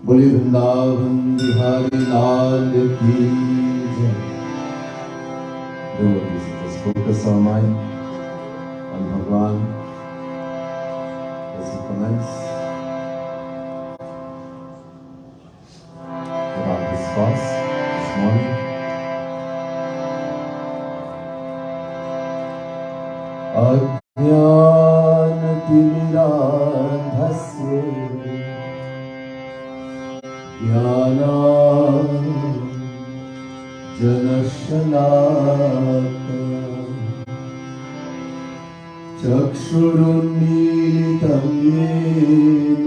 बोले वृंदावन बिहारी लाल की जय। Just focus our mind on Bhagwan as we commence about this fast this morning. अज्ञानतिमिरान्धस्य ज्ञानाञ्जनशलाकया चक्षुरुन्मीलितं येन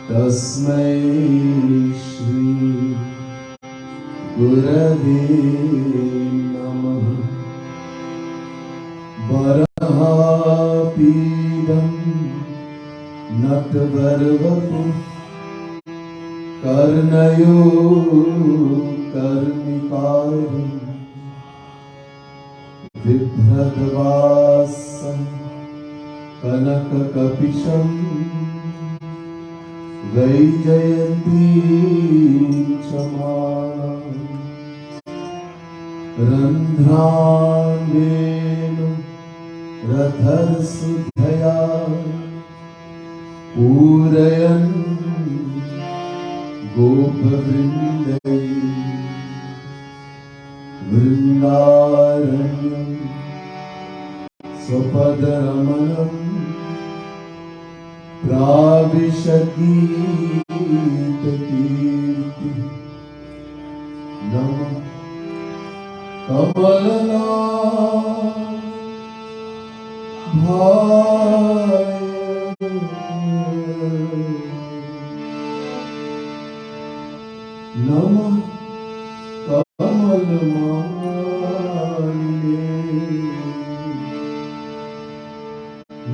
तस्मै श्री गुरवे नमः। वराहपीडं नटवरवपुः कर्णयो कर्णिकारं बिभ्रद्वासं कनककपिशं वैजयन्तीं च मालां रन्ध्रान्वेणुं रथरसुधया पूरयन् गोपवृन्दै वृन्दारण्यं स्वपदरमणं प्राविशगीतकीर्ति नमः कमलनाभाय नमः कमलमालिने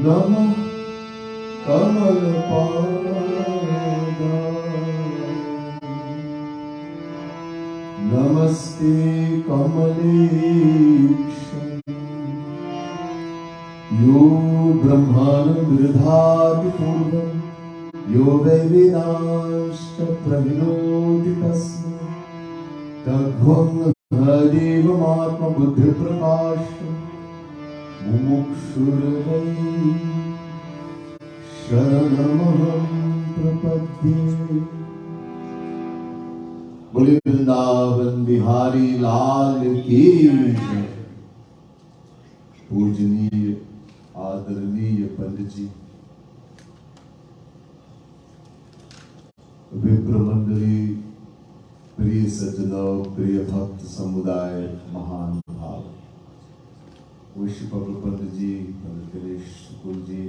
नमः कमलपादाय नमस्ते कमलेक्षणे यो ब्रह्माण्डं पूर्वं यो वै वेदांश्च प्रविनोति तस्मै तद्भुवं हरिवमात्मबुद्धिप्रकाशं मुमुक्षुर्वै शरणमहं प्रपद्ये। बोले वृंदावन बिहारी लाल की जय। पूजनीय आदरणीय पंडित जी, विप्र मंडली, प्रिय सज्जनों, प्रिय भक्त समुदाय, महान भाव, विश्व पंडित जी, पंडित गणेश कुल जी,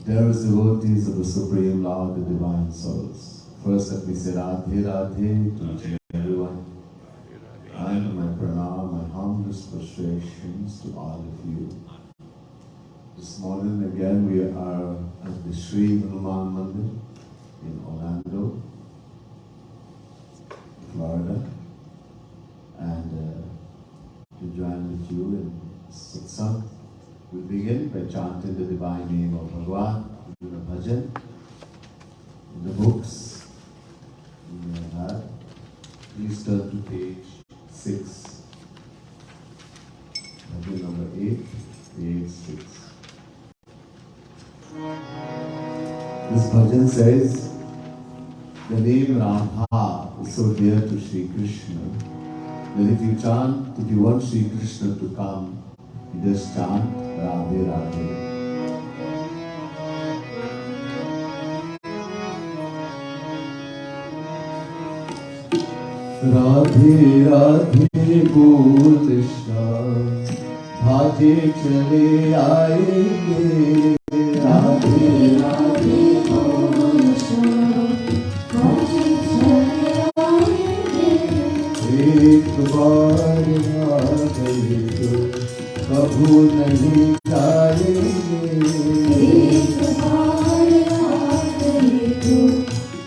dearest devotees of the Supreme Lord, the Divine Souls. First, let me say Radhe Radhe to each and everyone, and my pranam, my humblest prostrations to all of you. This morning again we are at the Shree Hanuman Mandir in Orlando, Florida, and to join with you in satsang. We begin by chanting the divine name of Bhagwan in the bhajan. In the books you may have, please turn to page 6, bhajan number 8, page 6. This bhajan says, the name Radha is so dear to Sri Krishna that if you want Sri Krishna to come, you just chant Radhe Radhe. Radhe Radhe बोल श्याम भाजे चले आएंगे। राधे राधे बोल श्याम भाजे चले आएंगे। एक बार आ गए तो कभू नहीं जाएंगे। एक बार आ गए तो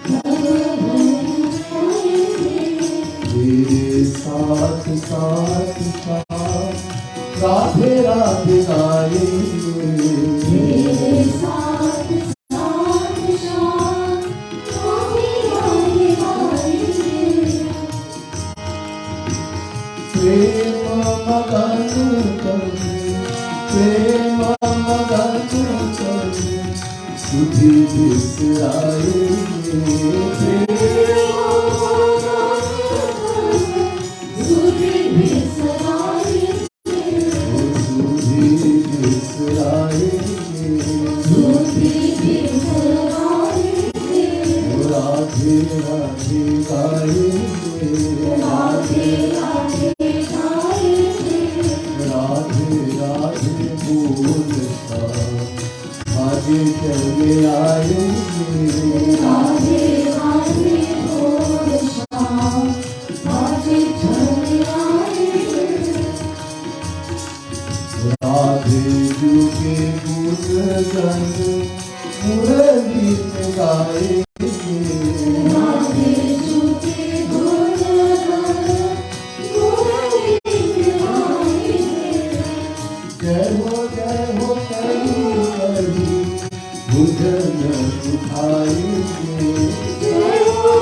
कभू नहीं जाएंगे। तेरे साथ साथ साथ राधे राधे गाएंगे। तेरे साथ सुधी बिसराएंगे सुधी बिसराएंगे सुधी बिसराएंगे राधे राधे गाएंगे राधे राधे गाएंगे राधे राधे बोल आगे चले आएंगे राधे राधे बोल आगे चले आएंगे राधे जू के गुणगन मुरली में गाएंगे राधे जू के गुणगन मुरली में गाएंगे जय हो कहीं कहीं भुजन उठाएंगे जय हो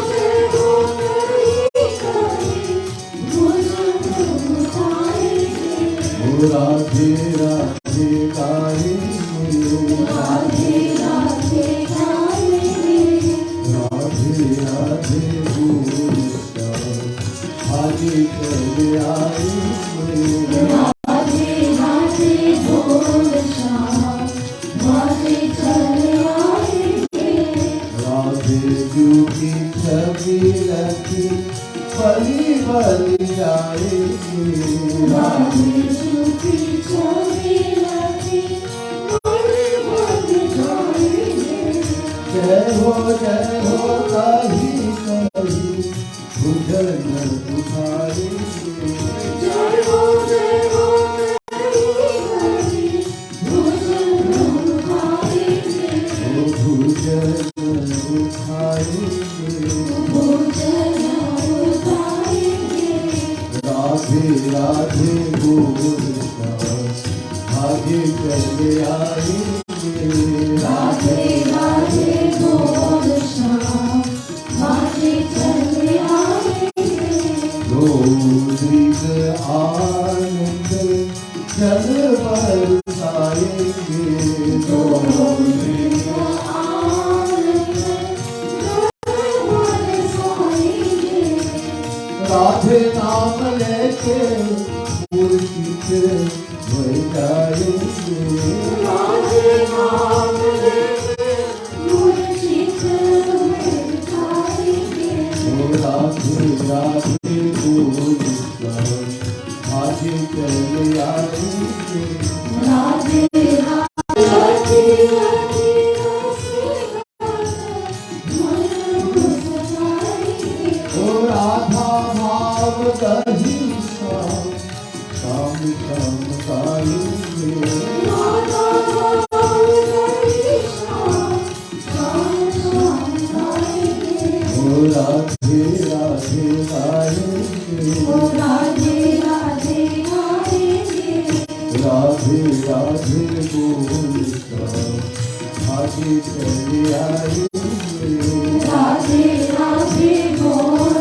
कहीं कहीं भुजन उठाएंगे राधे राधे गाएंगे राधे राधे गाएंगे राधे राधे बोल आगे चले आएंगे राधे राधे बोल आगे चले आएंगे राधे जू की छवि रखी बलि बलि जाएंगे राधे जू की छवि रखी बलि बलि जाएंगे जय हो कहीं कहीं भुजन उठाएंगे जय हो कहीं कहीं भुजन उठाएंगे भुजन उठाएंगे राधे राधे बोल आगे चले आएंगे राधे राधे बोल आगे चले आएंगे रोज़ आनंद जल बरसाएंगे रोज़ आनंद जल बरसाएंगे राधे नाम लेके मूर्छित हो जाएंगे राधे नाम लेके मूर्छित हो जाएंगे राधे राधे बोल आगे चले आएंगे राधे राधे राधे ओ राधा भाव दही शाम शाम गाएंगे राधा भाव दही शाम शाम गाएंगे ओ राधे राधे गाएंगे ओ राधे राधे गाएंगे राधे राधे बोल आगे चले आएंगे राधे राधे बोल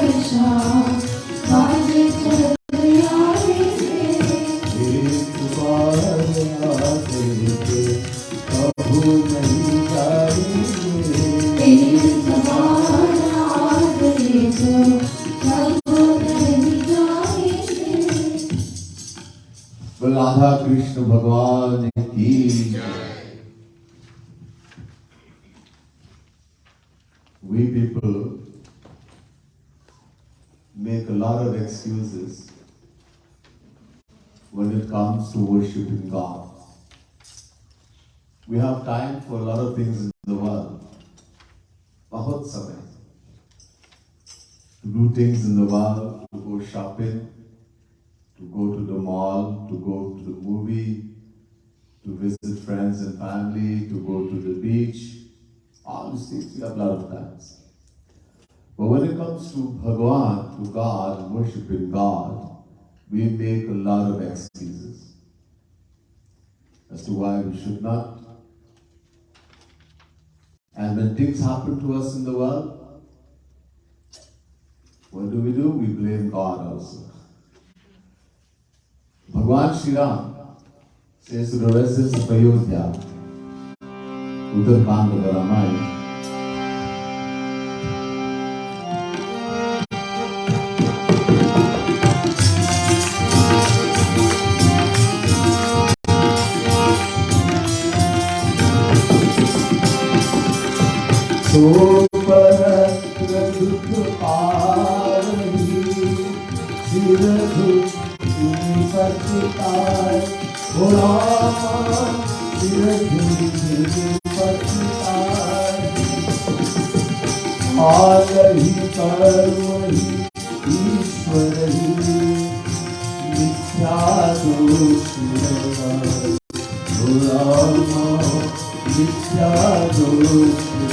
आगे चले आएंगे एक बार आएंगे कभू नहीं जाएंगे एक बार आएंगे कभू नहीं जाएंगे राधा कृष्ण भगवान की we people make a lot of excuses when it comes to worshiping God. We have time for a lot of things in the world. Bahut samay. To do things in the world, to go shopping, to go to the mall, to go to the movie, to visit friends and family, to go to the beach. All these things we have a lot of times. But when it comes to Bhagavan, to God, worshiping God, we make a lot of excuses as to why we should not. And when things happen to us in the world, what do? We blame God also. Bhagavan Shri Ram says to the residents of Ayodhya, Uttarkand of Ramayana. So paratra dukh pari, sir dukh pachitay, O Rama, sir dukh pachitay. Alahi karmahi Ishwarahi, mithya doshirana, O Rama, mithya doshirana.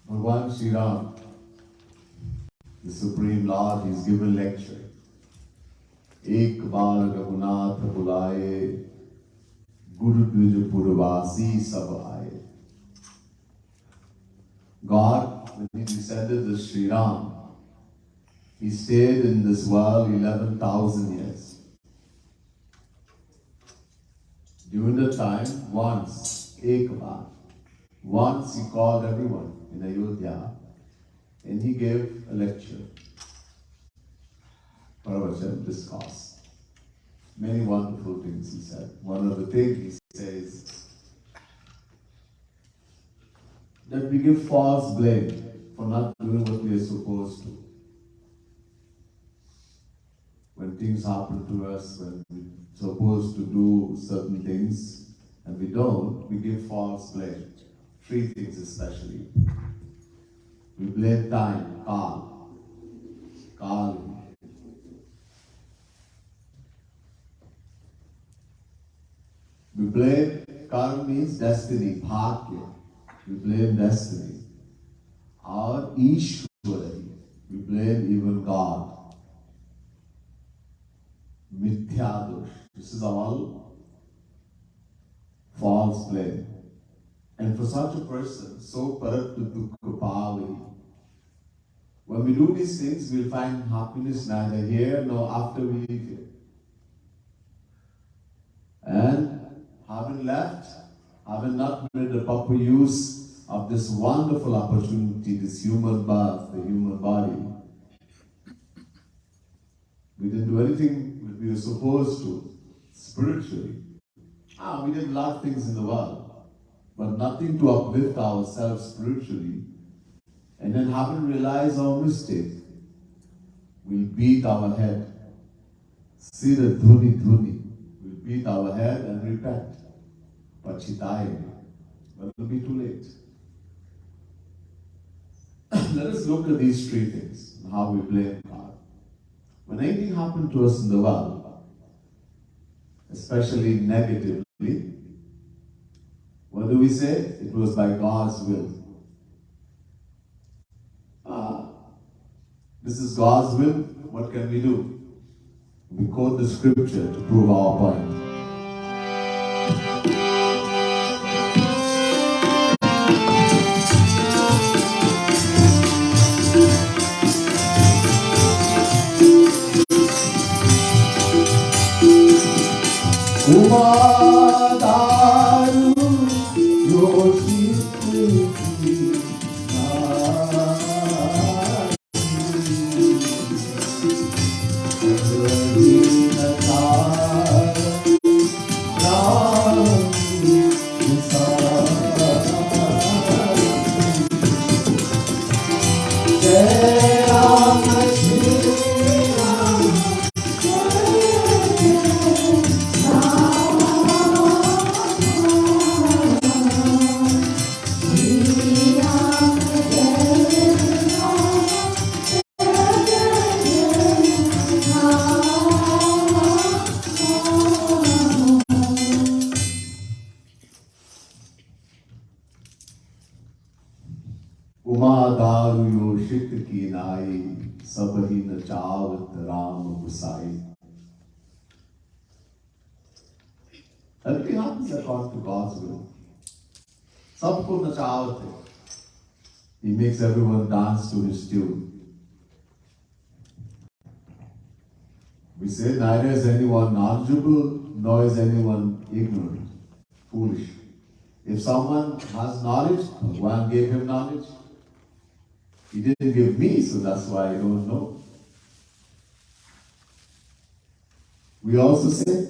Bhagwan Sri Ram, the Supreme Lord, is given lecture. Ek baar Raghunath bulaye, Guru Dvij Purvasi sab aaye. God, when He descended the Sri Ram, He stayed in this world 11,000 years. During the time, once, ek baar, once He called everyone in Ayodhya and He gave a lecture, pravachan, discourse. Many wonderful things He said. One of the things He says that we give false blame for not doing what we are supposed to. When things happen to us, when we're supposed to do certain things and we don't, we give false blame. Three things especially. We blame time, Kal. We blame, Kal means destiny, Bhagya. We blame destiny. Or Ishwari. We blame even God. Mithya dosh. This is all false blame. And for such a person, so parat dukkha pavali, when we do these things, we'll find happiness neither here nor after we leave here. And having left, having not made the proper use of this wonderful opportunity, this human birth, the human body, we didn't do anything that we were supposed to spiritually. We did a lot of things in the world, but nothing to uplift ourselves spiritually. And then having realized our mistake, we'll beat our head. Sira dhuni dhuni. We'll beat our head and repent. Pachitaya. But it'll be too late. Let us look at these three things and how we blame God. When anything happened to us in the world, especially negatively, what do we say? It was by God's will. This is God's will. What can we do? We quote the scripture to prove our point. Umadaru Yoshitri Umadaru Yoshit ki nai Sabahi Nachavit Ram Gusai. Everything happens according to God's will. Sabko Nachavit. He makes everyone dance to his tune. We say neither is anyone knowledgeable nor is anyone ignorant, foolish. If someone has knowledge, Bhagavan gave him knowledge. He didn't give me, so that's why I don't know. We also say,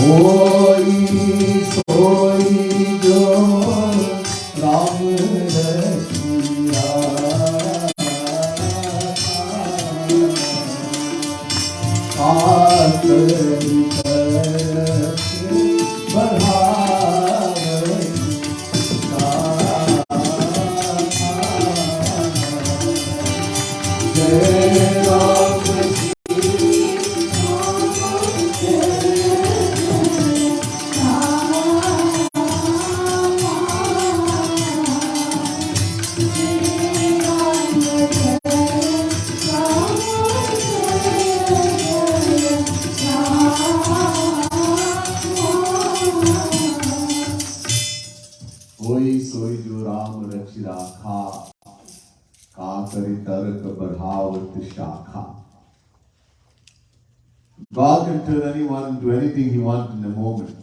Koi soi jo Ram rachiya Aatari बढ़ावे जय राम कोई सोई जो राम रचि राखा का करि तर्क बढ़ावत शाखा. God can turn anyone into anything he wants in a moment.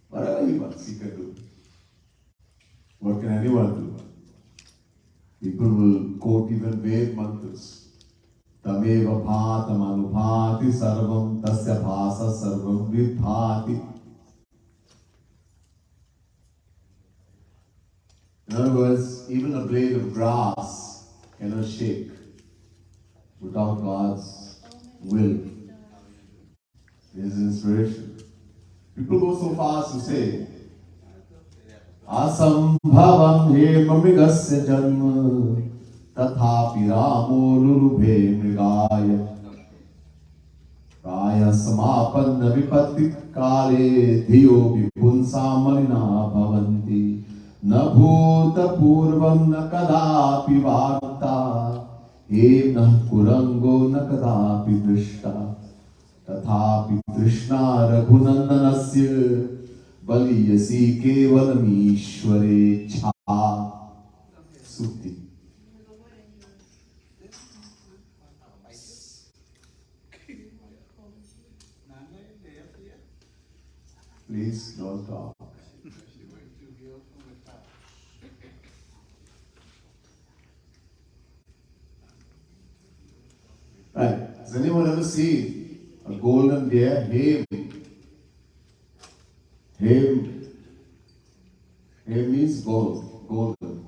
Whatever he wants, he can do. What can anyone do? People will quote even Ved mantras. Tameva bhatam anubhati sarvam tasya bhasa sarvam vidbhati. In other words, even a blade of grass cannot shake without God's will. His inspiration. People go so far as to say, Asambhavam he mamigasya janma tathapi ramo lulubhe mrigaya Raya samapanna vipatti kale dhiyo vipunsa malina bhavanti Na bhuta purvam na kadapi varta He na kurango na kadapi drishta Tathapi Krishna raghunandanasya Baliyasi kevalam ishvare cha Sukti. Please don't talk. Right. Has anyone ever seen a golden deer? Hem means gold, golden.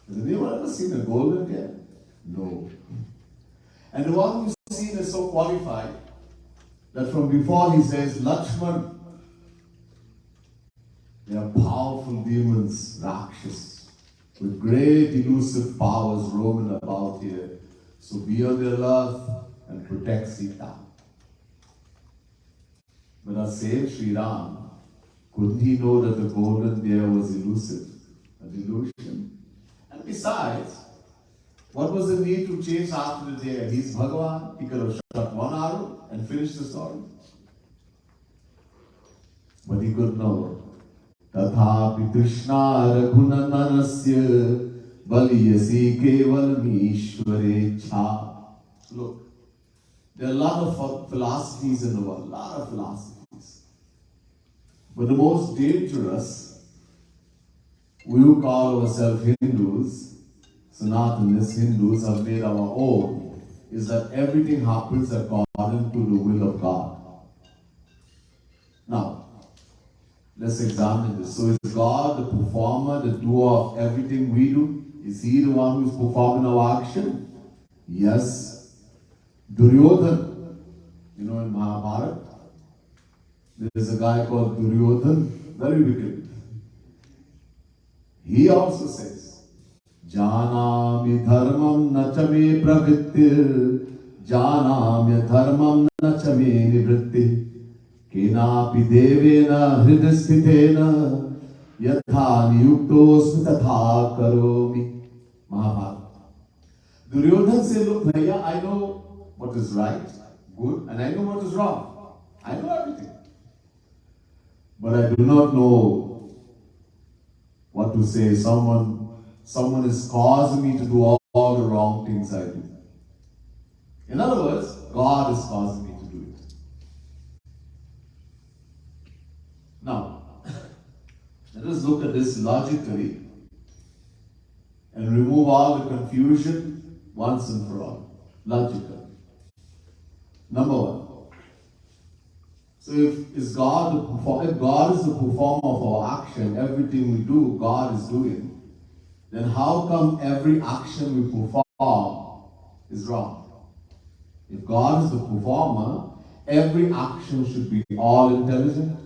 Has anyone ever seen a golden deer? No. And the one who's seen is so qualified that from before he says, Lakshman, they are powerful demons, Rakshas, with great elusive powers roaming about here. So be on their alert and protect Sita. But our same Sri Ram, couldn't he know that the golden deer was elusive, a delusion? And besides, what was the need to chase after the deer? He's Bhagavan, he could have shot one arrow and finished the story. But he could know. Tathapi Krishna raghunandanasya baliyasi kevalam ishvare cha. Look, there are a lot of philosophies in the world, a lot of philosophies. But the most dangerous, we who call ourselves Hindus, Sanatanists, Hindus have made our own, is that everything happens according to the will of God. Now, let's examine this. So is God the performer, the doer of everything we do? Is he the one who is performing our action? Yes. Duryodhan, you know, in Mahabharata, there is a guy called Duryodhan, very wicked. He also says, Janami dharmam na cha me pravittir, janamya dharmam na cha me nivritti, kenapi devena hridasthitena, yatha niyuktosmi tatha karomi. Mahabharata. Duryodhan said, look, Bhaiya, I know what is right, good, and I know what is wrong. I know everything. But I do not know what to say. Someone is causing me to do all the wrong things I do. In other words, God is causing me to do it. Now, let us look at this logically and remove all the confusion once and for all. Logical. Number one. So if God is the performer of our action, everything we do, God is doing, then how come every action we perform is wrong? If God is the performer, every action should be all intelligent.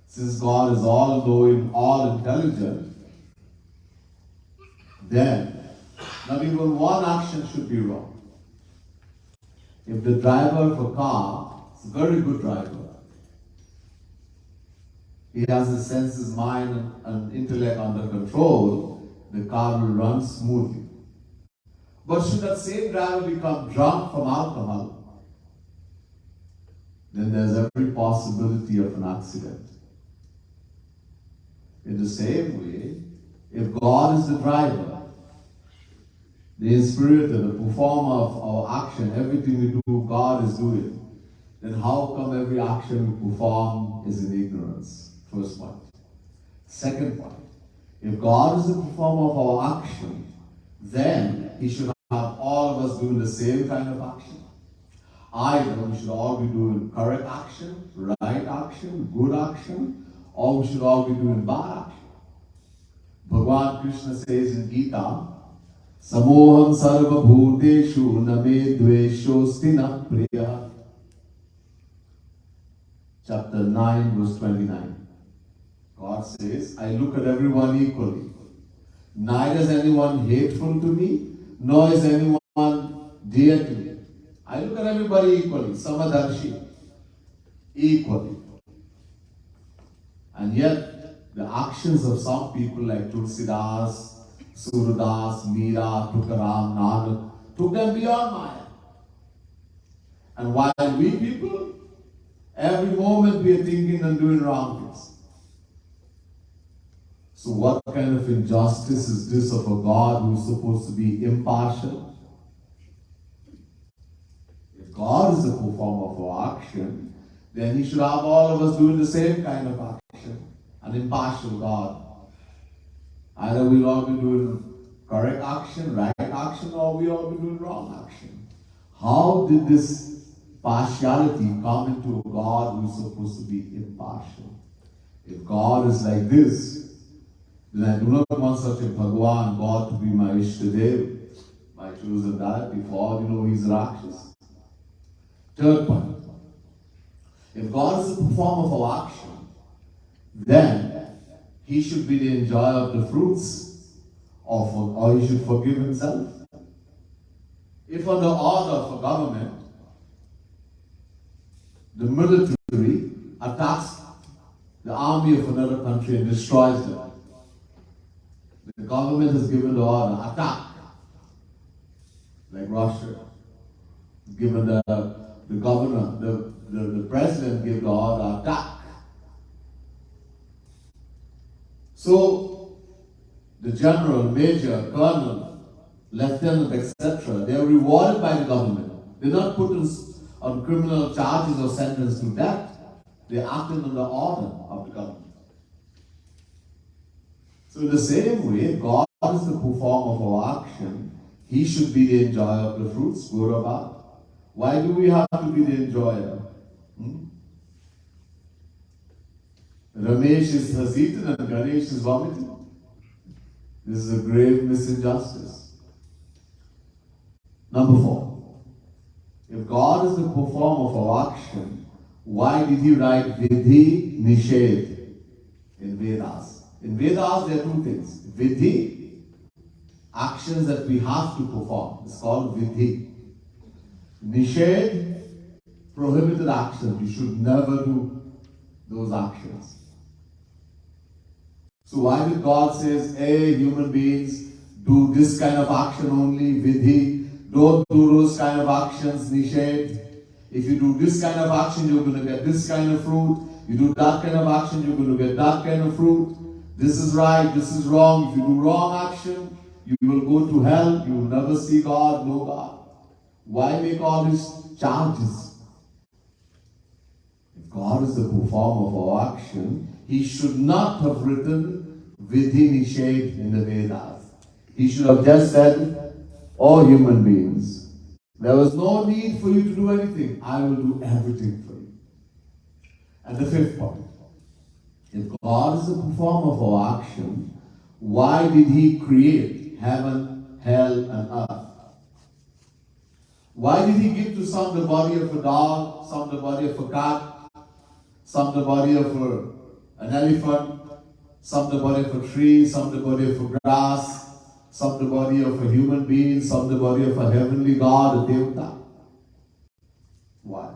Since God is all knowing, all intelligent, then not even one action should be wrong. If the driver of a car is a very good driver, he has his senses, mind, and intellect under control, the car will run smoothly. But should that same driver become drunk from alcohol, then there's every possibility of an accident. In the same way, if God is the driver, the inspirator, the performer of our action, everything we do, God is doing, then how come every action we perform is in ignorance? First point. Second point, if God is the performer of our action, then He should have all of us doing the same kind of action. Either we should all be doing correct action, right action, good action, or we should all be doing bad action. Bhagavan Krishna says in Gita, Samoham sarva bhuteshu name dveshosti na priya. Chapter 9, verse 29. God says, I look at everyone equally. Neither is anyone hateful to me, nor is anyone dear to me. I look at everybody equally, samadarshi, equally. And yet, the actions of some people like Tulsidas, Surdas, Meera, Tukaram, Nanak, took them beyond Maya. And while we people, every moment we are thinking and doing wrong things. So what kind of injustice is this of a God who is supposed to be impartial? If God is the performer of our action, then He should have all of us doing the same kind of action. An impartial God. Either we'll all be doing correct action, right action, or we all be doing wrong action. How did this partiality come into a God who is supposed to be impartial? If God is like this, then I do not want such a Bhagavan, God, to be my Ishtadev, my chosen deity, for He's Rakshas. Third point. If God is the performer of our action, then He should be the enjoyer of the fruits, or He should forgive Himself. If under order of a government, the military attacks the army of another country and destroys them, the government has given the order, attack. Like Russia. Given the governor, the president gave the order, attack. So, the general, major, colonel, lieutenant, etc., they are rewarded by the government. They're not put on criminal charges or sentenced to death. They acted under order of the government. So in the same way, God is the performer of our action. He should be the enjoyer of the fruits, good or bad. Why do we have to be the enjoyer? Ramesh is has eaten and Ganesh is vomiting. This is a grave misinjustice. Number 4. If God is the performer of our action, why did He write Vidhi Nishedh in Vedas? In Vedas, there are two things. Vidhi, actions that we have to perform. It's called vidhi. Nishad, prohibited actions. You should never do those actions. So why did God says, hey, human beings, do this kind of action only, vidhi. Don't do those kind of actions, nishad. If you do this kind of action, you're going to get this kind of fruit. You do that kind of action, you're going to get that kind of fruit. This is right, this is wrong. If you do wrong action, you will go to hell. You will never see God, no God. Why make all these charges? If God is the performer of our action, He should not have written vidhi nishad in the Vedas. He should have just said, oh human beings, there was no need for you to do anything. I will do everything for you. And the fifth point. If God is the performer of our action, why did He create heaven, hell, and earth? Why did He give to some the body of a dog, some the body of a cat, some the body of an elephant, some the body of a tree, some the body of a grass, some the body of a human being, some the body of a heavenly God, a devta? Why?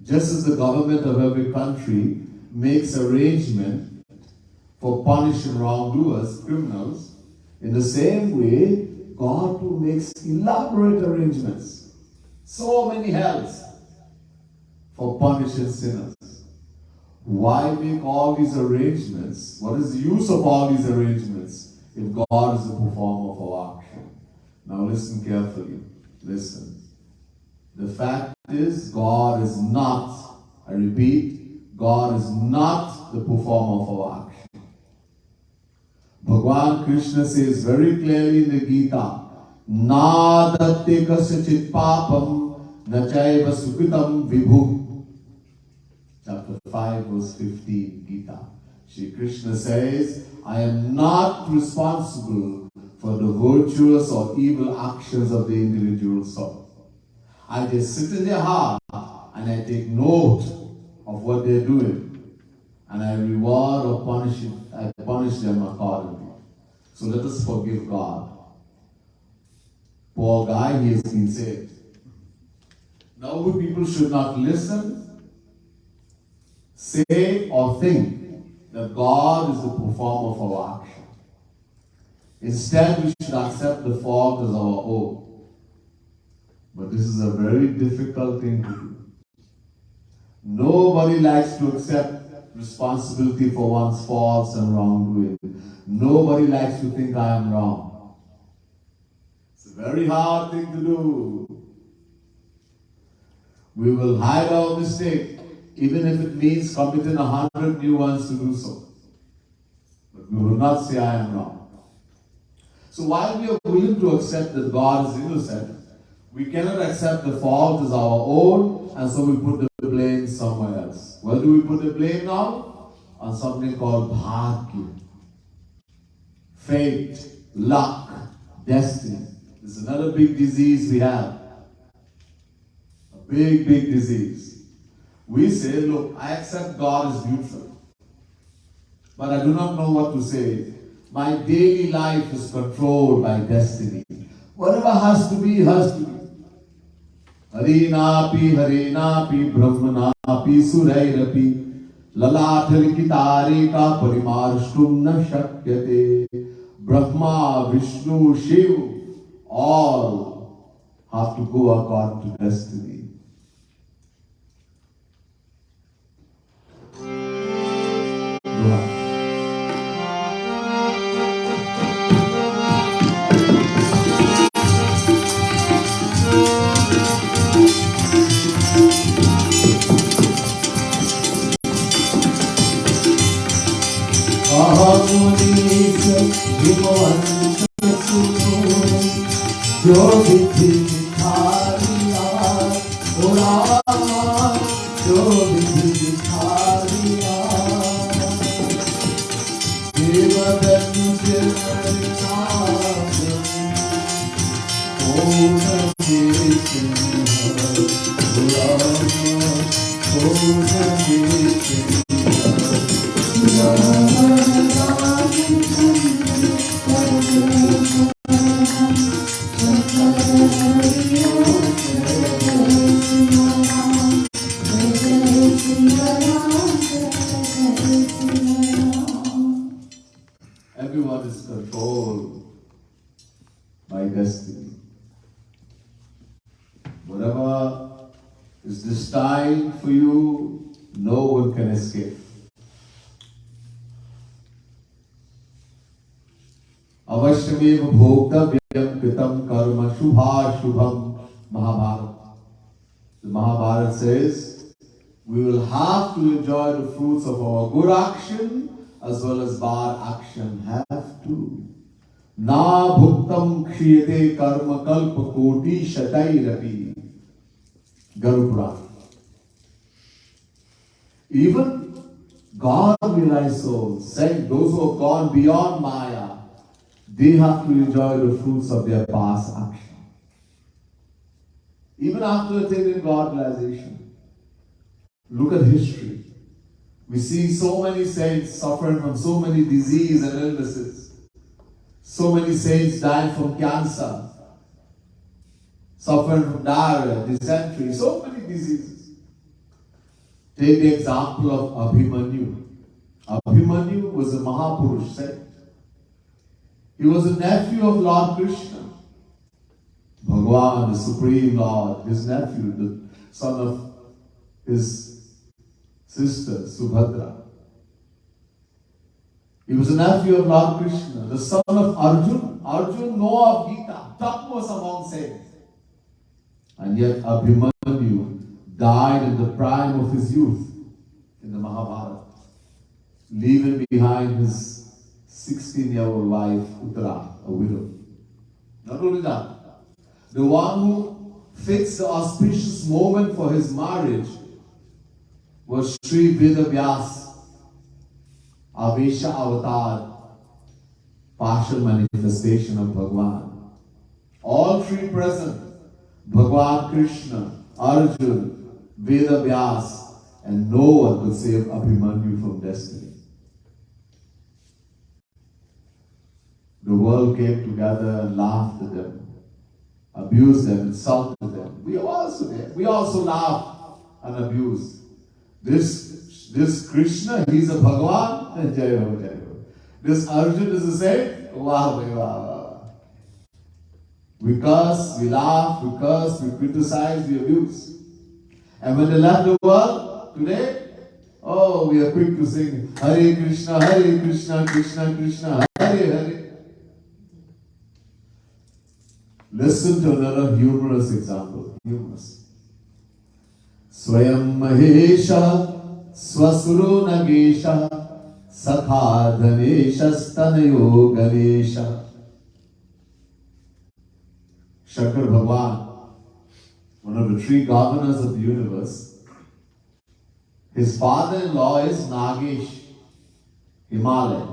Just as the government of every country makes arrangement for punishing wrongdoers, criminals, in the same way, God too makes elaborate arrangements. So many hells for punishing sinners. Why make all these arrangements? What is the use of all these arrangements if God is the performer of our action? Now listen carefully. Listen. The fact is, God is not, I repeat, God is not the performer of our action. Bhagwan Krishna says very clearly in the Gita, Na datte kasachit papam na chaiva sukritam vibhu. Chapter 5 verse 15 Gita. Shri Krishna says, I am not responsible for the virtuous or evil actions of the individual soul. I just sit in their heart and I take note of what they're doing, and I reward or punish them accordingly. So let us forgive God. Poor guy, he has been saved. Now we people should not listen, say or think that God is the performer of our action. Instead, we should accept the fault as our own. But this is a very difficult thing to do. Nobody likes to accept responsibility for one's faults and wrongdoing. Nobody likes to think I am wrong. It's a very hard thing to do. We will hide our mistake, even if it means committing 100 new ones to do so. But we will not say I am wrong. So while we are willing to accept that God is innocent, we cannot accept the fault as our own, and so we put the blame somewhere else. Where do we put the blame now? On something called bhagya. Fate, luck, destiny. This is another big disease we have. A big, big disease. We say, look, I accept God is neutral, but I do not know what to say. My daily life is controlled by destiny. Whatever has to be, has to be. Harinapi, Harinapi, Brahmanapi, Surairapi, Lalathalikitarika Parimarshtum na shakyate. Brahma, Vishnu, Shiv, all have to go according to destiny. Go on. जो विधि दिखारिया ओ रामा जो विधि दिखारिया देवदन सिमरना ओ नबी सिंह ओ रामा ओ नबी Singh Whatever is destined for you, no one can escape. Avashyamev bhogtavyam kritam karma shubha shubham Mahabharata. The Mahabharata says, we will have to enjoy the fruits of our good action as well as bad action. Have to. Na bhuktam kshiyate karma kalpa koti shatairapi. Garupura. Even God realized souls, saying those who have gone beyond Maya, they have to enjoy the fruits of their past action. Even after attaining God realization, look at history. We see so many saints suffering from so many diseases and illnesses. So many saints died from cancer, suffering from diarrhea, dysentery, so many diseases. Take the example of Abhimanyu. Abhimanyu was a Mahapurush saint. He was a nephew of Lord Krishna. Bhagwan, the Supreme Lord, his nephew, the son of his sister, Subhadra. He was a nephew of Lord Krishna, the son of Arjuna. Arjuna know of Gita, topmost among saints. And yet Abhimanyu died in the prime of his youth in the Mahabharata, leaving behind his 16-year-old wife, Uttara, a widow. Not only that, the one who fixed the auspicious moment for his marriage was Sri Vedavyas, Avesha Avatar, partial manifestation of Bhagwan. All three present, Bhagwan Krishna, Arjuna, Vedavyas, and no one could save Abhimanyu from destiny. The world came together and laughed at them, abused them, insulted them. We also laugh and abuse. This Krishna, he's a Bhagwan. Jai Ho, Jai Ho. This Arjuna is a saint. Wow, wow, wow. We curse, we laugh, we curse, we criticize, we abuse. And when they left the world today, oh, we are quick to sing Hare Krishna, Krishna Krishna, Hare Hare. Listen to another humorous example. Humorous. Swami Maheshvaranand Swasuro Nagesha Sakha Dhanesha Stanayo Ganesha. Shankar Bhagwan, one of the three governors of the universe, his father-in-law is Nagesh, Himalaya,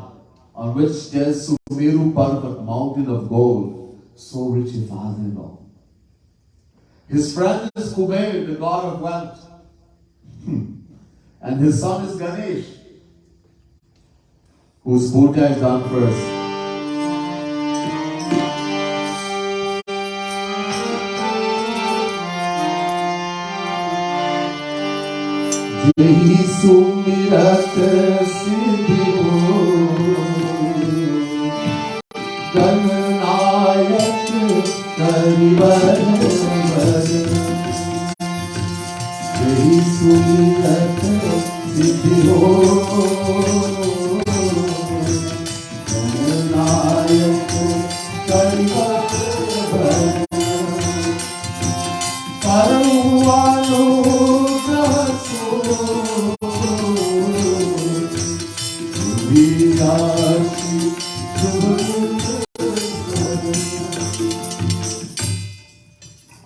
on which there is Sumeru Parvat, mountain of gold. So rich a father-in-law. His friend is Kuber, the god of wealth. And his son is Ganesh, whose puja is done first. Jai Sumirat Siddhi Gananayak Karivar Jai Sumirat Siddhi Gananayak Karivar Paravano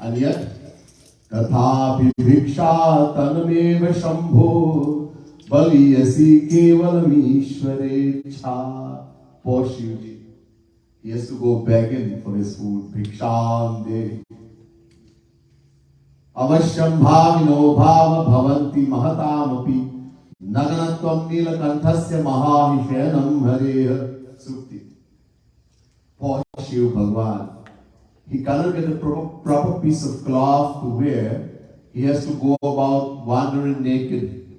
and yet, Tathapi Bhiksha Tanameva Shambho Baliyasi Kevalam Ishwarecha. Poor Shivji. He has to go begging for his food. Bhiksham Devi. Avashyam bhavino bhava bhavanti mahatamapi naganatvam nilakanthasya mahahishenam hareha. Sukti. Poor Shiv Bhagwan. He cannot get a proper piece of cloth to wear. He has to go about wandering naked.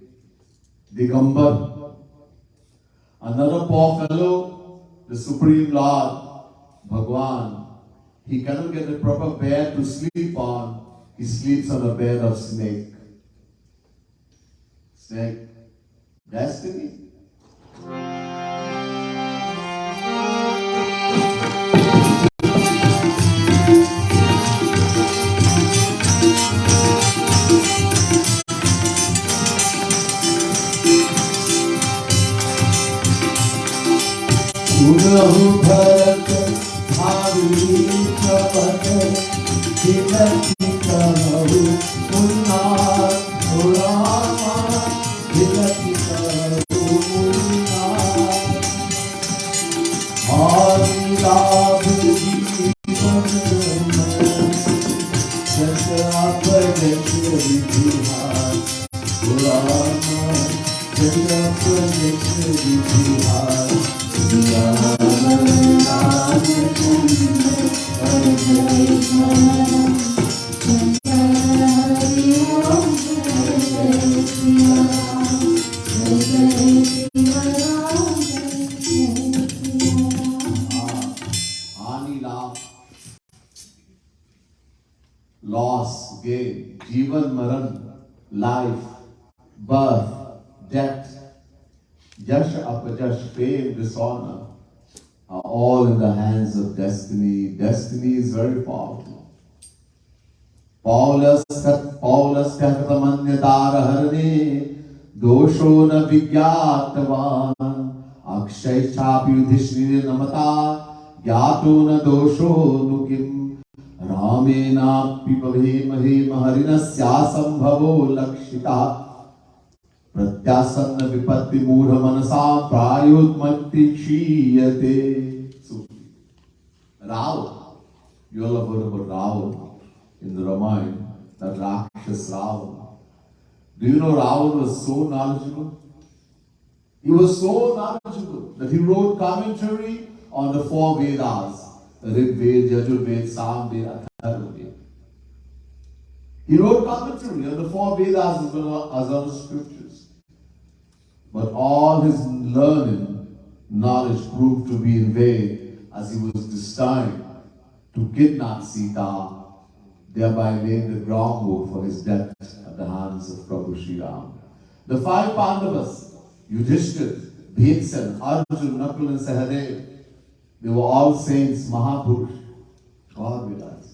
Digambar. Another poor fellow, the Supreme Lord, Bhagwan. He cannot get a proper bed to sleep on. He sleeps on a bed of snake. Snake. Destiny. Guru Bharat Bhavi Chapat Dilati Kahu Munnar Urama Dilati Kahu Munnar Hari Labh Jivan Jatrapade Vidhihar Urama Jatrapade Vidhihar Loss, gain, Jivan Maran, life, birth, death, Yash, Apajash, fame, dishonor are all in the hands of destiny. Destiny is very powerful. Paulus Kahtamanyadara Harane Dosho na Vigyatavan Akshay Chapi Yudhishthira Namata Gyato na Dosho Nukim Ramena Pipabhe Mahe Maharina Syasambhavo Lakshita Pratyasanna Vipatti Mudha Manasa Prayutmati Chiyate. Ravan. You all have heard about Ravan in the Ramayana, that Rakshas Ravan. Do you know Ravan was so knowledgeable? He was so knowledgeable that he wrote commentary on the 4 Vedas, Rig Veda, Yajur Veda, Sam Veda, Atharva Veda. He wrote commentary on the 4 Vedas as well as on the scriptures. But all his learning, knowledge proved to be in vain as he was destined to kidnap Sita, thereby laying the groundwork for his death at the hands of Prabhu Sri Ram. The 5 Pandavas, Yudhishthira, Bhimsen, Arjun, Nakul and Sahadev, they were all saints, Mahapurush, God with us.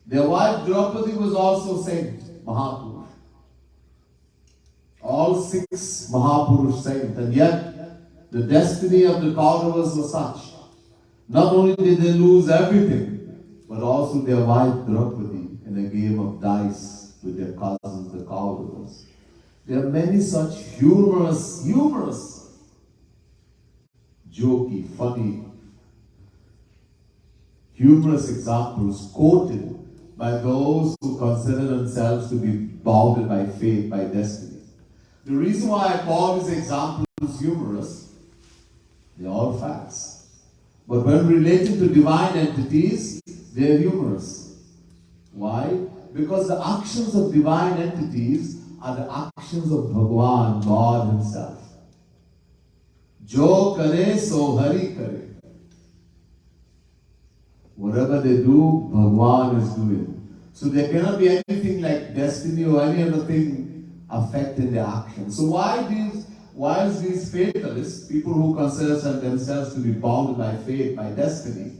Their wife Draupadi was also saint, Mahapurush. All 6 Mahapurush saints, and yet the destiny of the Kauravas was such. Not only did they lose everything, but also their wife Draupadi in a game of dice with their cousins, the Kauravas. There are many such humorous, jokey, funny, humorous examples quoted by those who consider themselves to be bounded by fate, by destiny. The reason why I call these examples humorous, they are all facts. But when related to divine entities, they are humorous. Why? Because the actions of divine entities are the actions of Bhagwan, God Himself. Jo kare so hari kare. Whatever they do, Bhagwan is doing. So there cannot be anything like destiny or any other thing affecting their action. So why is these fatalists, people who consider themselves to be bound by fate, by destiny,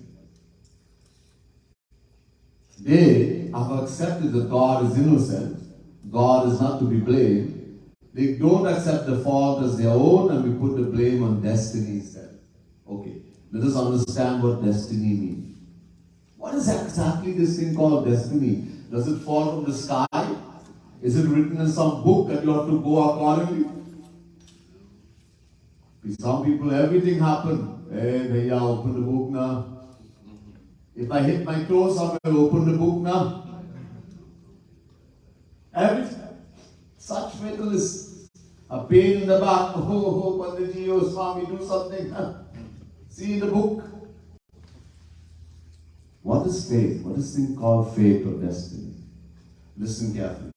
they have accepted that God is innocent, God is not to be blamed. They don't accept the fault as their own, and we put the blame on destiny instead. Okay, let us understand what destiny means. What is exactly this thing called destiny? Does it fall from the sky? Is it written in some book that you have to go accordingly? Some people, everything happen. Hey, bhaiya, open the book now. If I hit my toes, I will open the book now. Everything. Such fatalists. A pain in the back. Oh, Panditji, oh, Swami, do something. See the book. What is fate? What is this thing called fate or destiny? Listen carefully.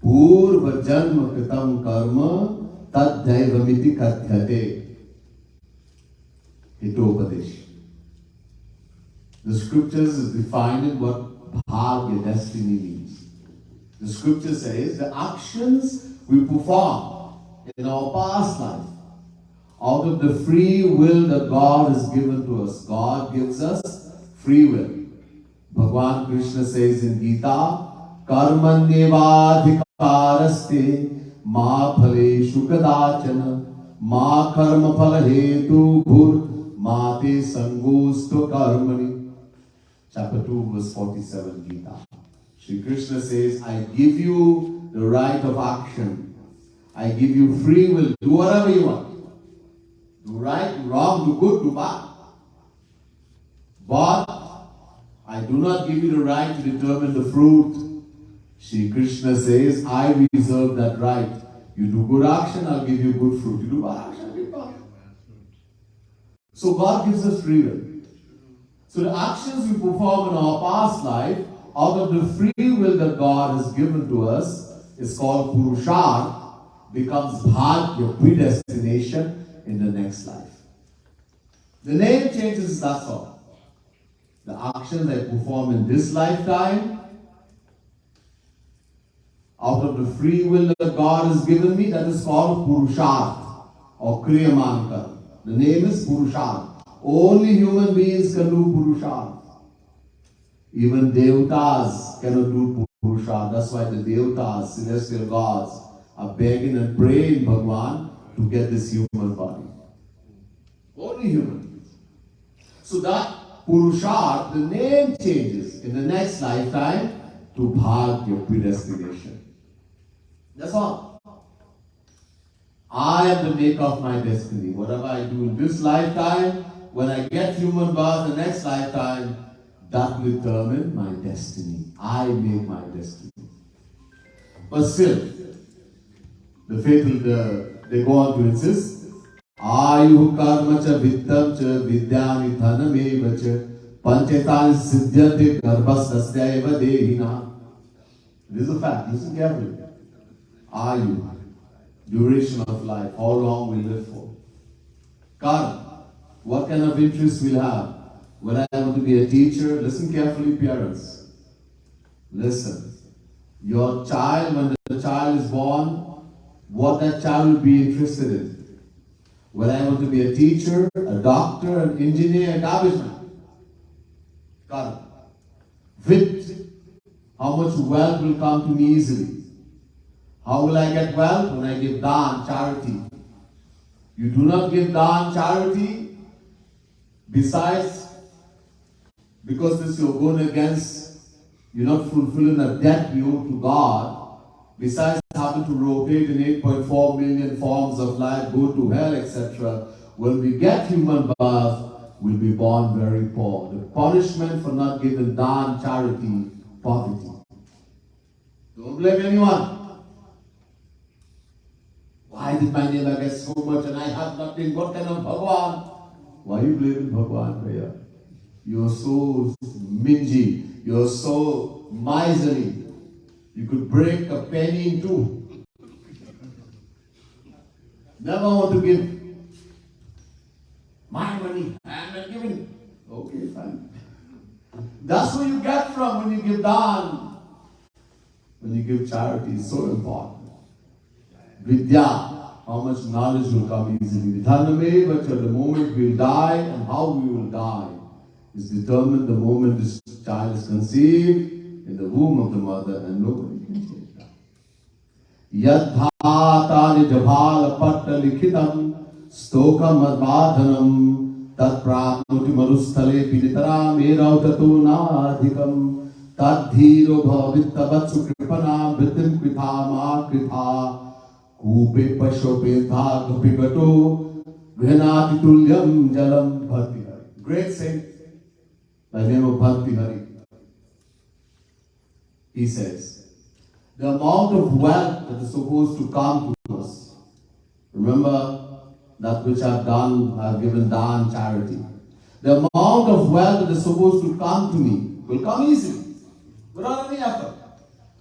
Purva janma kritam karma tad daivamiti kathyate. Hitopadesh. The scriptures is defining what bhagya, destiny means. The scripture says the actions we perform in our past life, out of the free will that God has given to us. God gives us free will. Bhagavan Krishna says in Gita, Karmanyevadhikaraste ma phaleshu kadachana ma karma phala hetu bhur mate sangostu karmani. Chapter 2 verse 47 Gita. Shri Krishna says, I give you the right of action. I give you free will. Do whatever you want. Do right, do wrong, do good, do bad. But I do not give you the right to determine the fruit. Shri Krishna says, I reserve that right. You do good action, I'll give you good fruit. You do bad action, I'll give you bad. So God gives us free will. So the actions we perform in our past life, out of the free will that God has given to us, is called Purusharth, becomes Bhagya, predestination in the next life. The name changes, that's all. The actions I perform in this lifetime, out of the free will that God has given me, that is called Purusharth or Kriyamanka. The name is Purusharth. Only human beings can do Purusharth. Even Devatas cannot do Purusharth. That's why the Devatas, celestial gods, are begging and praying Bhagwan to get this human body. Only human beings. So that Purusharth, the name changes in the next lifetime to Bhagya, predestination. That's all. I am the maker of my destiny. Whatever I do in this lifetime, when I get human birth the next lifetime, that will determine my destiny. I make my destiny. But still, the faithful, they go on to insist, Ayuh karma cha vittam cha vidyani dhanameva cha panchetani siddhyate garbhastasya dehina. This is a fact. Listen carefully. Ayuh, duration of life, how long we live for. Karma, what kind of interest we'll have. When I want to be a teacher, listen carefully, parents. Listen. Your child, when the child is born, what that child will be interested in. When I want to be a teacher, a doctor, an engineer, a garbage man. Karma. Vit, how much wealth will come to me easily. How will I get wealth? When I give dhan, charity. You do not give dhan, charity, besides, because this you're going against, you're not fulfilling a debt you owe to God, besides having to rotate in 8.4 million forms of life, go to hell, etc. When we get human birth, we'll be born very poor. The punishment for not giving dhan, charity, poverty. Don't blame anyone. Why did my neighbor get so much and I have nothing? What kind of Bhagwan? Why are you blaming Bhagwan, Bhaiya? You're so mingy. You're so miserly. You could break a penny in two. Never want to give. My money, I'm not giving. Okay, fine. That's what you get from when you give dhan. When you give charity, it's so important. Vidya, how much knowledge will come easily. Vidhaname, but the moment we will die and how we will die is determined the moment this child is conceived in the womb of the mother, and nobody can change that. Yadhatani jabhala patta likhitam stokam advadhanam tat prapnuti marusthale pinitaram erautato nadhikam tad dhiro bhavitta vatsu kripana vritim krithama kritha Kupe pashope dhag pigato ghenati tulyam jalam bhakti hari. Great saint by the name of Bhakti Hari. He says, the amount of wealth that is supposed to come to us. Remember that which I've done, I've given dhan, charity. The amount of wealth that is supposed to come to me will come easily, without any effort.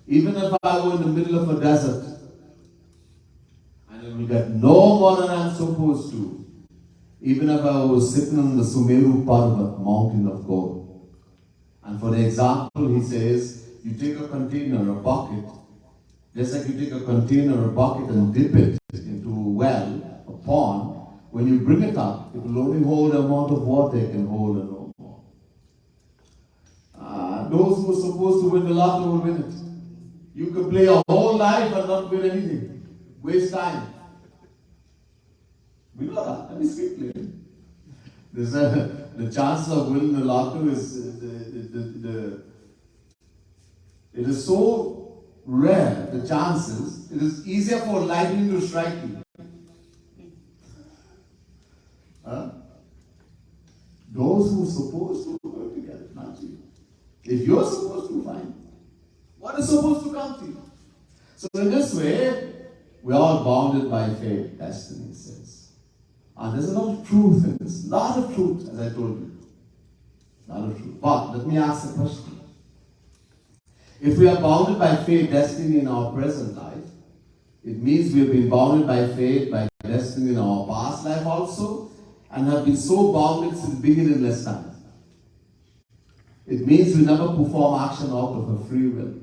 Even if I were in the middle of a desert, will get no more than I'm supposed to. Even if I was sitting on the Sumeru Parvat, mountain of gold, And for the example, he says, you take a container, a bucket, just like you take a container, a bucket and dip it into a well, a pond, when you bring it up, it will only hold the amount of water it can hold and no more. Those who are supposed to win the lotto will win it. You could play a whole life and not win anything. Waste time. We know that. Let me speak clearly. The chances of winning the lotto is it is so rare, the chances, it is easier for lightning to strike you. Those who are supposed to go together, not you. If you're supposed to, fine. What is supposed to come to you? So in this way, we are all bounded by fate, destiny says. And there's a lot of truth in this. A lot of truth, as I told you. A lot of truth. But let me ask a question. If we are bounded by fate, destiny in our present life, it means we have been bounded by fate, by destiny in our past life also, and have been so bounded since beginningless time. It means we never perform action out of a free will.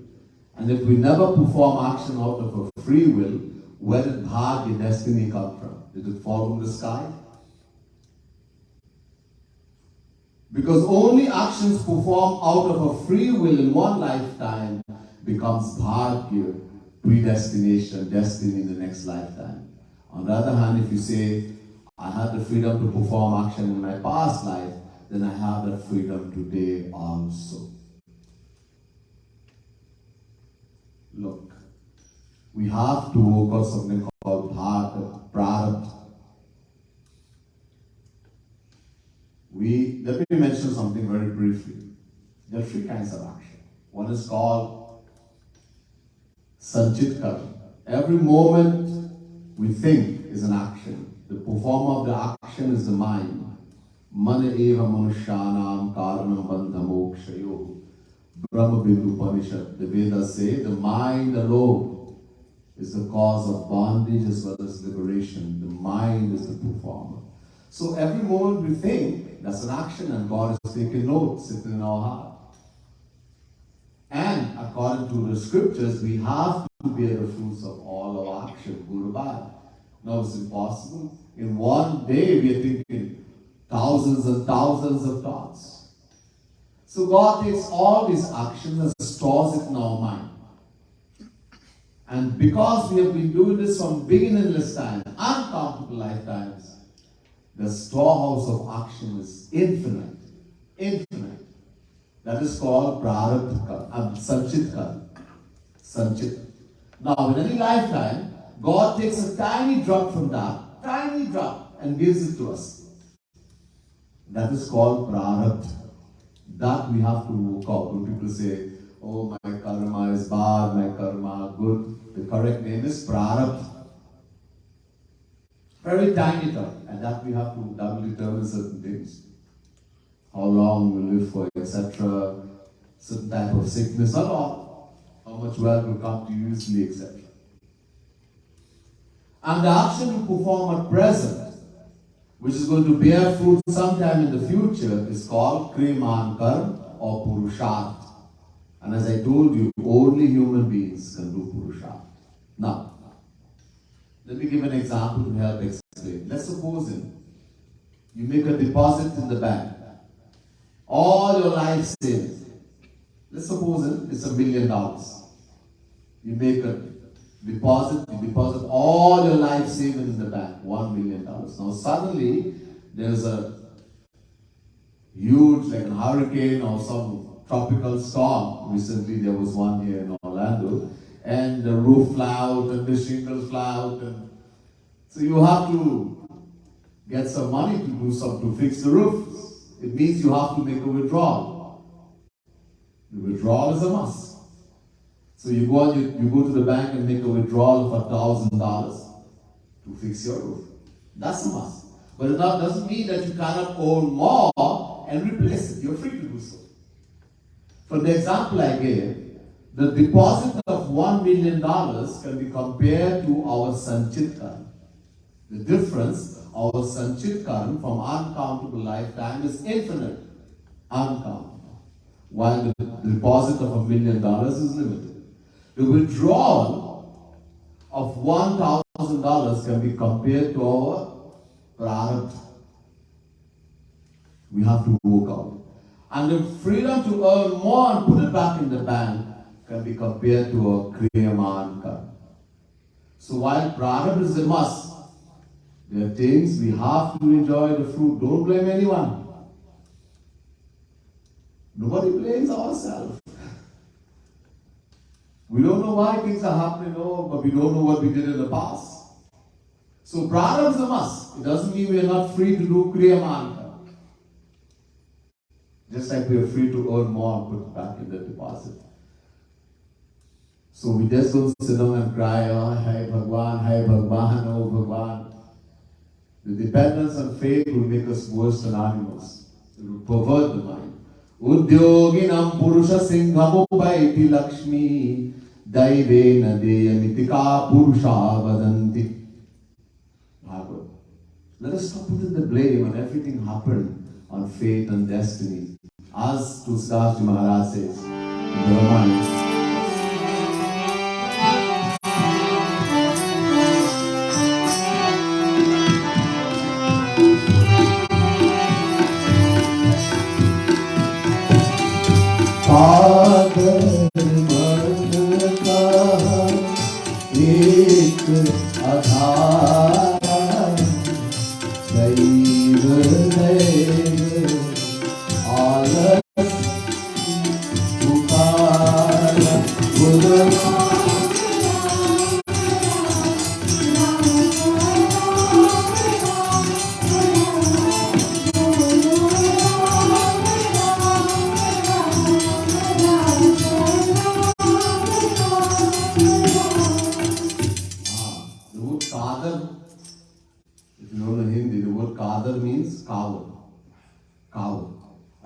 And if we never perform action out of a free will, where did bhagya, destiny, come from? Did it fall from the sky? Because only actions performed out of a free will in one lifetime becomes bhagya, predestination, destiny in the next lifetime. On the other hand, if you say, I had the freedom to perform action in my past life, then I have that freedom today also. Look, we have to work out something called prarabdha. Let me mention something very briefly. There are three kinds of action. One is called sanchit karma. Every moment we think is an action. The performer of the action is the mind. Mana eva manushyanam karanam bandha mokshayo. Brahma Vidu Upanishad. The Vedas say the mind alone is the cause of bondage as well as liberation. The mind is the performer. So every moment we think, that's an action, and God is taking note, sitting in our heart. And according to the scriptures, we have to bear the fruits of all our action, good or bad. Now it's impossible. In one day we are thinking thousands and thousands of thoughts. So God takes all these actions and stores it in our mind. And because we have been doing this from beginningless time, uncountable lifetimes, the storehouse of action is infinite. Infinite. That is called prarabdha, sanchit karma. Sanchit. Now, in any lifetime, God takes a tiny drop from that, tiny drop, and gives it to us. That is called prarabdha. That we have to work out. When people say, oh, my karma is bad, my karma good, the correct name is prarabdha. Very tiny drop, and that we have to determine certain things. How long we live for, etc. Certain type of sickness, not all. How much wealth will come to you easily, etc. And the action you perform at present, which is going to bear fruit sometime in the future, is called kriman karma or purusharth. And as I told you, only human beings can do purusharth. Now, let me give an example to help explain. Let's suppose you make a deposit in the bank. All your life savings. Let's suppose it's $1 million. You make a deposit, you deposit all your life savings in the bank, $1 million. Now suddenly there's a huge, like a hurricane or some tropical storm. Recently there was one here in Orlando, and the roof fly out and the shingles fly out, and so you have to get some money to do something to fix the roof. It means you have to make a withdrawal. The withdrawal is a must. So you go to the bank and make a withdrawal of $1,000 to fix your roof. That's a must. But it doesn't mean that you cannot own more and replace it. You're free to do so. For the example I gave, the deposit of $1 million can be compared to our sanchit karma. The difference, our sanchit karma from uncountable lifetime is infinite. Uncountable. while the deposit of $1 million is limited. The withdrawal of $1,000 can be compared to our prarabdha. We have to work out. And the freedom to earn more and put it back in the bank can be compared to a kriyaman karma. So while prarabdha is a must, there are things we have to enjoy the fruit. Don't blame anyone. Nobody blames ourselves. We don't know why things are happening, but we don't know what we did in the past. So prarabdha is a must. It doesn't mean we are not free to do kriyaman karma. Just like we are free to earn more and put back in the deposit. So we just don't sit down and cry, oh, Hai Bhagwan, oh Bhagwan. The dependence on faith will make us worse than animals. It will pervert the mind. Udyoginam Purusha Singhamupaiti Lakshmi Daivena Deyamitika Purusha Vadanti. Bhagavad. Let us stop putting the blame on everything happened on fate and destiny. As Tulsidas Maharaj says in the Ramayana.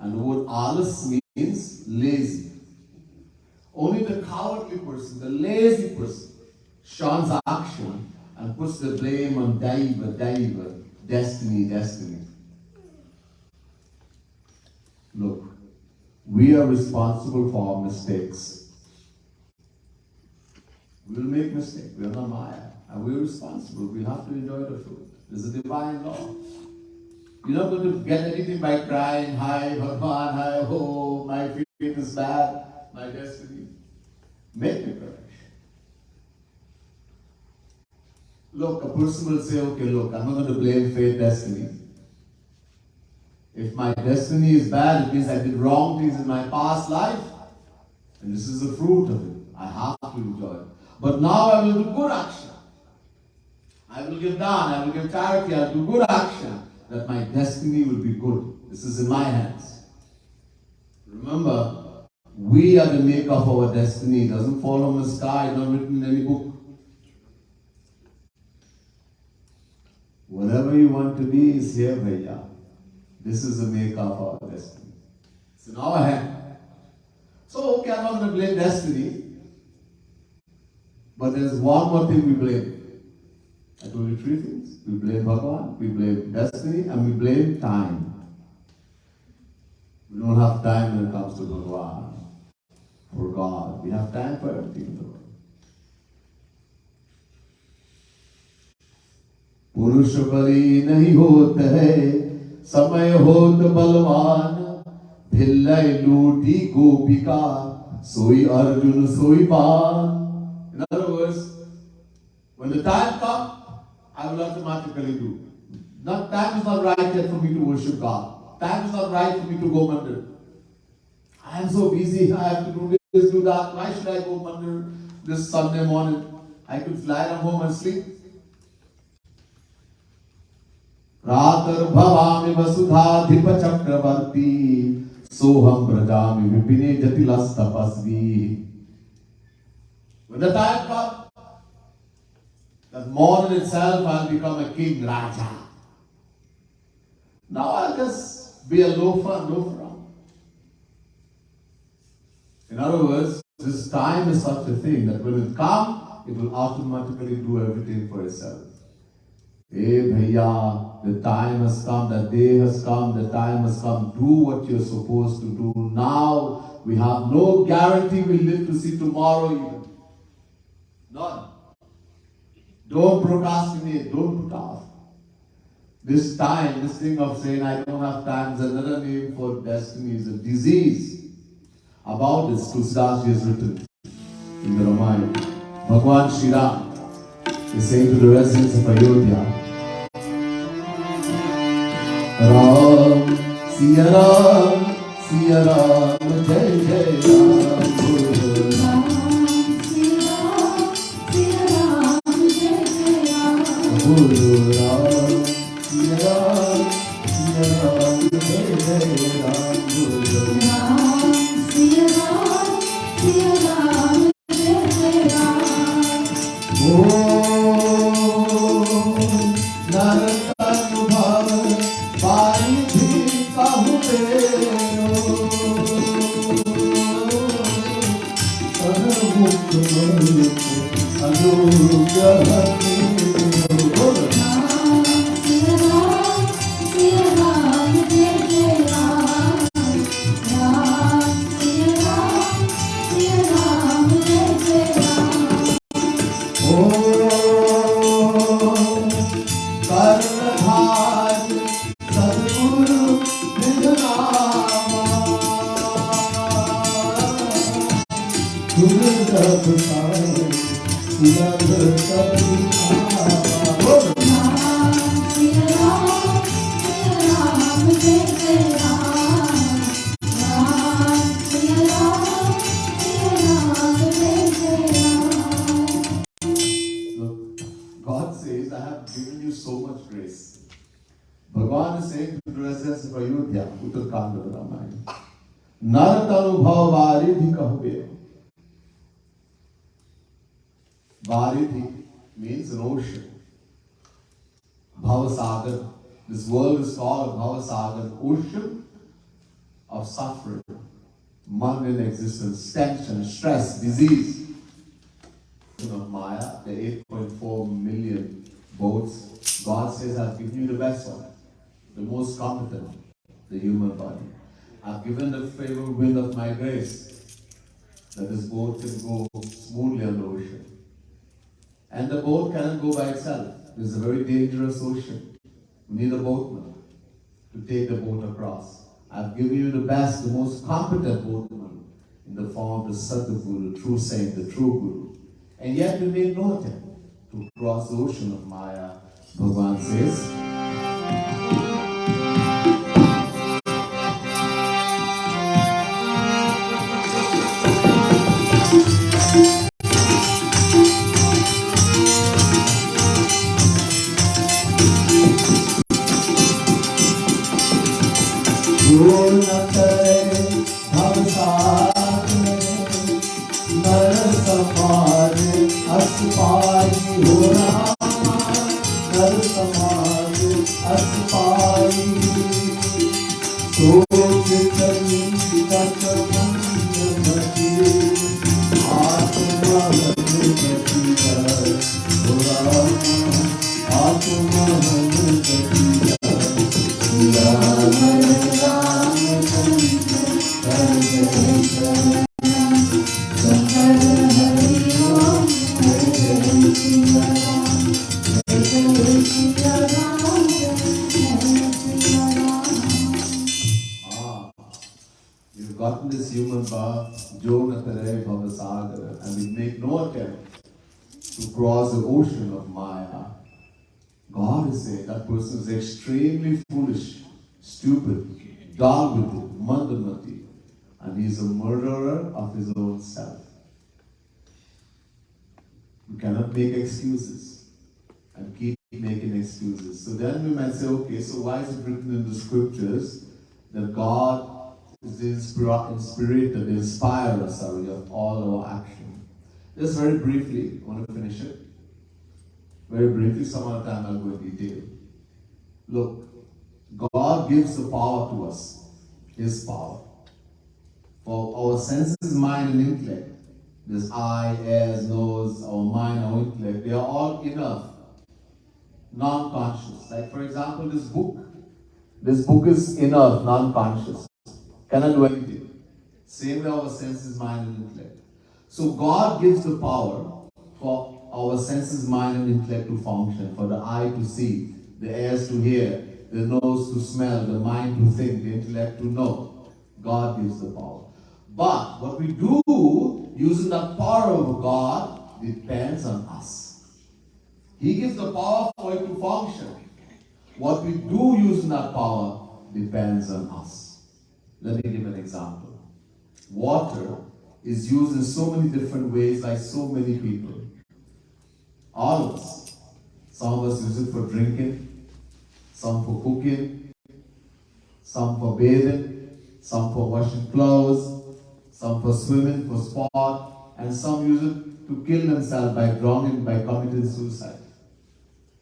And the word alas means lazy. Only the cowardly person, the lazy person, shuns action and puts the blame on daiva, destiny. Look, we are responsible for our mistakes. We will make mistakes. We are not Maya. And we are responsible. We have to enjoy the fruit. It's a divine law. You're not going to get anything by crying, hi, Bhagwan, hi, oh, my faith is bad, my destiny. Make the correction. Look, a person will say, okay, look, I'm not going to blame fate, destiny. If my destiny is bad, it means I did wrong things in my past life. And this is the fruit of it. I have to enjoy it. But now I will do good action. I will give dawn, I will give charity, I will do good action. That my destiny will be good. This is in my hands. Remember, we are the maker of our destiny. It doesn't fall from the sky, it's not written in any book. Whatever you want to be is here, Bhaiya. This is the maker of our destiny. It's in our hand. So, okay, I'm not going to blame destiny. But there's one more thing we blame. I told you three things. We blame Bhagavan, we blame destiny, and we blame time. We don't have time when it comes to Bhagavan. For God, we have time for everything in the world. पुरुष बली नहीं होत है, समय होत बलवान, भिल्लय लूटी गोपिका, सोई अर्जुन सोई बाण. In other words, when the time comes, I will automatically do. Time is not right yet for me to worship God. Time is not right for me to go mandir. I am so busy, I have to do this, do that. Why should I go mandir this Sunday morning? I could fly at home and sleep. Ratar bhavami vasudhadhip chakravarti soham brajami vipine jatilas tapasvi. When the time comes, that morning itself I'll become a king, Raja. Now I'll just be a loafer and loaf around. In other words, this time is such a thing that when it comes, it will automatically do everything for itself. Hey Bhaiya, the time has come, the day has come, the time has come. Do what you're supposed to do now. We have no guarantee we'll live to see tomorrow even. None. Don't procrastinate, don't put off. This time, this thing of saying I don't have time is another name for destiny, is a disease. About this, Tulsidas has written in the Ramayana. Bhagwan Shri Ram is saying to the residents of Ayodhya, Ram, Siya Ram, Siya Ram, Jai Jai Ram, Guru Ram, Siya Ram, Siya Ram, Jai Jai Ram, Guru Ram, Siya Ram, Siya Ram, Jai Jai Ram, Guru Ram, Siya Ram, Siya Ram, Jai Jai Ram. Om Naranubhav Varidhi Kahubero Sarvukhamani Anugahati Siya Ram, Siya Ram, Jai Jai Ram, Ram, Siya Ram, Siya Ram, Jai Jai Ram. Om Karnadhar Sadguru Nidhanama Gurudab Sai Gurudab Ram, Siya Ram, Siya Ram, Jai Jai Ram, Ram, Siya Ram, Siya Ram, Jai Jai Ram. Look, God says, I have given you so much grace. Bhagavan is saying to the residents of Ayodhya, Uttarkanda Ramayana, Naratanubhav Varidhi Kahube. Varidhi means an ocean. Bhavasagar. This world is called a Bhavasagar, ocean of suffering, mundane existence, tension, stress, disease. Of Maya, the 8.4 million boats, God says, I've given you the best one, the most competent, the human body. I've given the favorable wind of my grace, that this boat can go smoothly on the ocean. And the boat cannot go by itself. It's a very dangerous ocean. You need a boatman to take the boat across. I've given you the best, the most competent boatman in the form of the Sadguru, the true saint, the true Guru. And yet we made no attempt to cross the ocean of Maya. Bhagavan says, you've gotten this human birth, Jonatare Bhavasagar, and we make no attempt to cross the ocean of Maya. God is saying that person is extremely foolish, stupid, dull-witted, mandamati, and he is a murderer of his own self. We cannot make excuses and keep making excuses. So then we might say, okay, so why is it written in the scriptures that God is the inspirer of all our action? Just very briefly, I want to finish it. Very briefly, some other time I'll go in detail. Look, God gives the power to us, His power. For our senses, mind and intellect, this eye, ears, nose, our mind, our intellect, they are all enough, non-conscious. Like for example, this book is enough, non-conscious. Cannot do anything. Same way our senses, mind and intellect. So God gives the power for our senses, mind and intellect to function, for the eye to see, the ears to hear, the nose to smell, the mind to think, the intellect to know. God gives the power. But what we do using the power of God depends on us. He gives the power for it to function. What we do using that power depends on us. Let me give an example. Water is used in so many different ways by so many people. All of us. Some of us use it for drinking, some for cooking, some for bathing, some for washing clothes, some for swimming, for sport, and some use it to kill themselves by drowning, by committing suicide.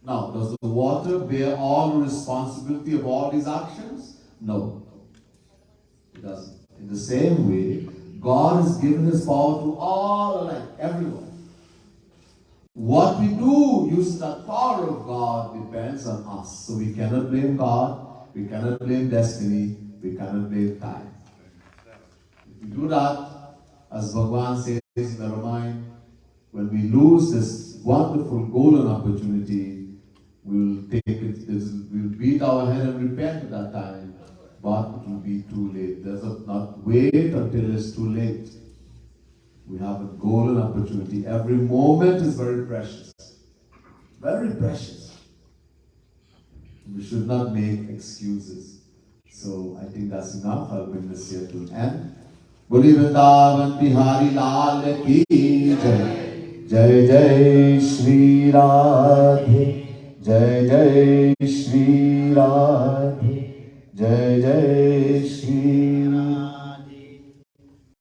Now, does the water bear all the responsibility of all these actions? No, it doesn't. In the same way, God has given His power to all alike, everyone. What we do using that power of God depends on us. So we cannot blame God, we cannot blame destiny, we cannot blame time. If we do that, as Bhagavan says in the Ramayana, when we lose this wonderful golden opportunity, we will take it, we will beat our head and repent at that time, but it will be too late. Let us not wait until it's too late. We have a golden opportunity. Every moment is very precious. Very precious. We should not make excuses. So I think that's enough. I'll bring this here to an end. Boli Vrindavan Bihari Lal ki jai. Jai Jai Shri Radhe. Jai Jai Shri Radhe. Jai Jai Shri